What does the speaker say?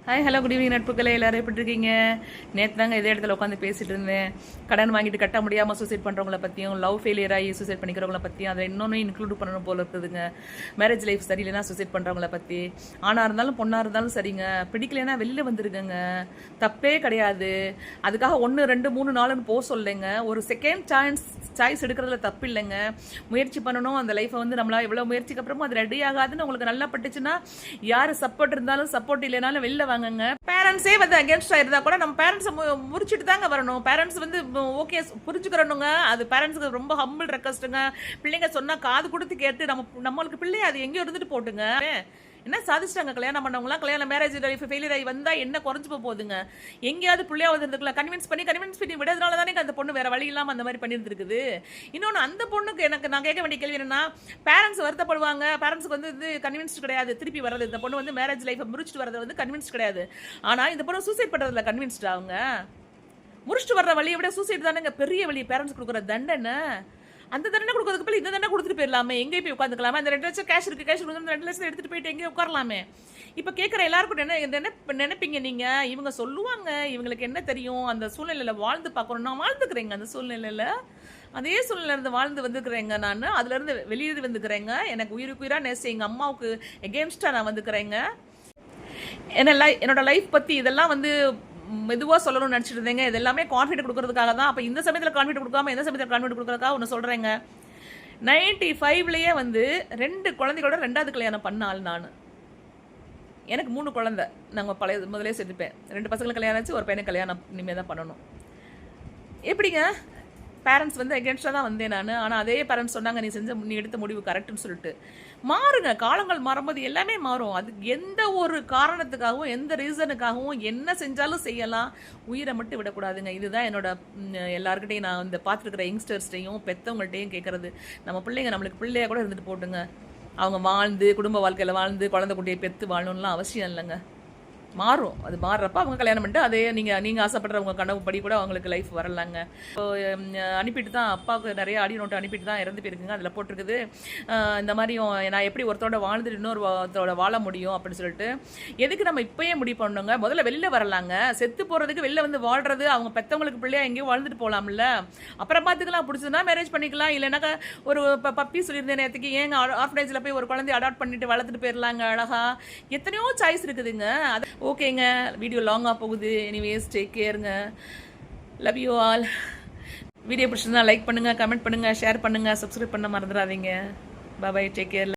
Hi hello good evening நட்புக்களே, எல்லாரும் எப்படி இருக்கீங்க? நேற்று தாங்க இதே இடத்துல உட்காந்து பேசிட்டு இருந்தேன். கடன் வாங்கிட்டு கட்ட முடியாமல் சூசைட் பண்ணுறவங்கள பற்றியும், லவ் ஃபெயிலியர் ஆகி சூசைட் பண்ணிக்கிறவங்கள பற்றியும், அதை இன்னொன்று இன்க்ளூட் பண்ணணும் போல இருக்குதுங்க. மேரேஜ் லைஃப் சரியில்லைன்னா சூசைட் பண்ணுறவங்கள பற்றி. ஆணாக இருந்தாலும் பொண்ணாக இருந்தாலும் சரிங்க, பிடிக்கலைன்னா வெளில வந்துருக்குங்க, தப்பே கிடையாது. அதுக்காக 1 2 3 4ன்னு போக சொல்லுங்க. ஒரு செகண்ட் சாய்ஸ் எடுக்கிறதுல தப்பு இல்லைங்க. முயற்சி பண்ணணும். அந்த லைஃப்பை வந்து நம்மளால் எவ்வளோ முயற்சிக்கு அப்புறமா அது ரெடி ஆகாதுன்னு உங்களுக்கு நல்லா பட்டுச்சுன்னா, யார் சப்போர்ட் இருந்தாலும் சப்போர்ட் இல்லைனாலும் வெளில வாங்குங்க. பேரண்ட்ஸே வந்து அகேன்ஸ்டா இருந்தா கூட நம்ம பேரண்ட்ஸ் முறிச்சிட்டு தாங்க வரணும். பேரண்ட்ஸ் வந்து ஓகே புரிஞ்சுக்கிறணுங்க. அது பேரண்ட்ஸுக்கு ரொம்ப ஹம்பிள் ரெக்வஸ்ட்டுங்க. பிள்ளைங்க சொன்னா காது கொடுத்து கேட்டு நம்மளுக்கு பிள்ளை அது எங்கேயோ இருந்துட்டு போட்டுங்க. என்ன சாதிச்சிட்டாங்க கல்யாணம் பண்ணவங்களாம்? கல்யாணம் மேரேஜ் லைஃப் ஃபெயிலியர் ஆகி வந்தா என்ன குறைஞ்சு போகுதுங்க? எங்கேயாவது பிள்ளையாவது இருந்துக்கலாம். கன்வின்ஸ் பண்ணி விடுறதுனால தானே அந்த பொண்ணு வேற வழி இல்லாமல் அந்த மாதிரி பண்ணியிருந்துருக்குது. இன்னொன்று, அந்த பொண்ணுக்கு எனக்கு நான் கேட்க வேண்டிய கேள்வி என்னன்னா, பேரண்ட்ஸ் வருத்தப்படுவாங்க. பேரண்ட்ஸுக்கு வந்து இது கன்வின்ஸ்ட் கிடையாது. திருப்பி வர்றது இந்த பொண்ணு வந்து மேரேஜ் லைஃப்பை முடிச்சுட்டு வரது வந்து கன்வின்ஸ்ட் கிடையாது. ஆனால் இந்த பொண்ணு சூசைட் பண்ணுறதுல கன்வின்ஸ்ட் அவங்க. முடிச்சுட்டு வர்ற வழியை விட சூசைட் தானேங்க பெரிய வழி. பேரண்ட்ஸ் கொடுக்குற தண்டனை, அந்த தண்டனை கொடுக்கறதுக்கு பதில் இந்த தண்டனை கொடுத்துட்டு போயிடலாமே. எங்கே போய் உட்காந்துக்கலாமே? அந்த 2 லட்சம் கேஷ் இருக்கு, கேஷ் கொடுத்து 2 லட்சம் எடுத்துட்டு போயிட்டு எங்கேயும் உட்காரலாமே. இப்போ கேட்குற எல்லாருக்கும் என்ன நினைப்பீங்க நீங்க? இவங்க சொல்லுவாங்க, இவங்களுக்கு என்ன தெரியும், அந்த சூழ்நிலையில வாழ்ந்து பார்க்கணும். நான் வாழ்ந்துக்கிறேங்க அந்த சூழ்நிலையில. அதே சூழ்நிலை இருந்து வாழ்ந்து வந்துக்கிறேங்க. நான் அதுல இருந்து வெளியேறி வந்துக்கிறேங்க. எனக்கு உயிருக்கு உயிரா நேசி எங்க அம்மாவுக்கு எகேன்ஸ்டா நான் வந்துக்கிறேங்க. என்னோட லைஃப் பத்தி இதெல்லாம் வந்து மெதுவாக சொல்லணும்னு நினச்சிட்டு இருந்தேங்க. இது எல்லாமே கான்ஃபிடென்ட் கொடுக்கறதுக்காக தான். அப்போ இந்த சமயத்தில் கான்ஃபிடென்ட் கொடுக்காம எந்த சமயத்தில் கான்ஃபிடென்ட் கொடுக்கறதுக்காக ஒன்று சொல்கிறேங்க. 95லேயே வந்து 2 குழந்தைகளோட 2வது கல்யாணம் பண்ண ஆள் நான். எனக்கு 3 குழந்தை. நாங்கள் முதலே சேர்த்துப்பேன். 2 பசங்களுக்கு கல்யாணம் ஆச்சு, ஒரு பையனுக்கு கல்யாணம் இனிமேல் தான் பண்ணணும். எப்படிங்க? பேரண்ட்ஸ் வந்து அகேன்ஸ்டாக தான் வந்தேன் நான். ஆனால் அதே பேரண்ட்ஸ் சொன்னாங்க, நீ எடுத்த முடிவு கரெக்டுன்னு சொல்லிட்டு. மாறுங்க, காலங்கள் மாறும்போது எல்லாமே மாறும். அது எந்த ஒரு காரணத்துக்காகவும் எந்த ரீசனுக்காகவும் என்ன செஞ்சாலும் செய்யலாம். உயிரை மட்டும் விடக்கூடாதுங்க. இதுதான் என்னோட எல்லாருக்கிட்டையும் நான் இந்த பார்த்துருக்கிற யங்ஸ்டர்ஸ்டையும் பெற்றவங்கள்ட்டையும் கேட்குறது. நம்ம பிள்ளைங்க நம்மளுக்கு பிள்ளையா கூட இருந்துட்டு போட்டுங்க. அவங்க வாழ்ந்து குடும்ப வாழ்க்கையில் வாழ்ந்து குழந்தை குட்டியை பெற்று வாழணும்லாம் அவசியம் இல்லைங்க. மாறும். அது மாறுறப்ப அவங்க கல்யாணம் பண்ணிட்டு அதே நீங்கள் ஆசைப்படுற உங்கள் கனவு படி கூட அவங்களுக்கு லைஃப் வரலாங்க. இப்போ அனுப்பிட்டு தான் அப்பாவுக்கு நிறைய ஆடியோ நோட்டு அனுப்பிட்டு தான் இறந்து போயிருக்குங்க. அதில் போட்டிருக்குது, இந்த மாதிரியும் நான் எப்படி ஒருத்தரோட வாழ்ந்துட்டு இன்னொருத்தரோட வாழ முடியும் அப்படின்னு சொல்லிட்டு. எதுக்கு நம்ம இப்போயே முடிவு பண்ணணுங்க? முதல்ல வெளில வரலாங்க. செத்து போகிறதுக்கு வெளில வந்து வாழ்றது, அவங்க பெற்றவங்களுக்கு பிள்ளையா எங்கேயும் வாழ்ந்துட்டு போகலாம்ல. அப்புறம் பார்த்துக்கலாம். பிடிச்சதுன்னா மேரேஜ் பண்ணிக்கலாம். இல்லைனாக்கா ஒரு பப்பி சொல்லியிருந்தேன் நேற்றுக்கு, ஏங்க ஆர்ஃபனேஜில் போய் ஒரு குழந்தைய அடாப்ட் பண்ணிட்டு வளர்த்துட்டு போயிடலாங்க அழகா. எத்தனையோ சாய்ஸ் இருக்குதுங்க. அது ஓகேங்க. வீடியோ லாங்காக போகுது. எனிவேஸ், டேக் கேருங்க. Love you all. வீடியோ பிடிச்சிருந்தா லைக் பண்ணுங்கள், கமெண்ட் பண்ணுங்கள், ஷேர் பண்ணுங்கள், சப்ஸ்கிரைப் பண்ண மறந்துடாதீங்க. Bye, take care.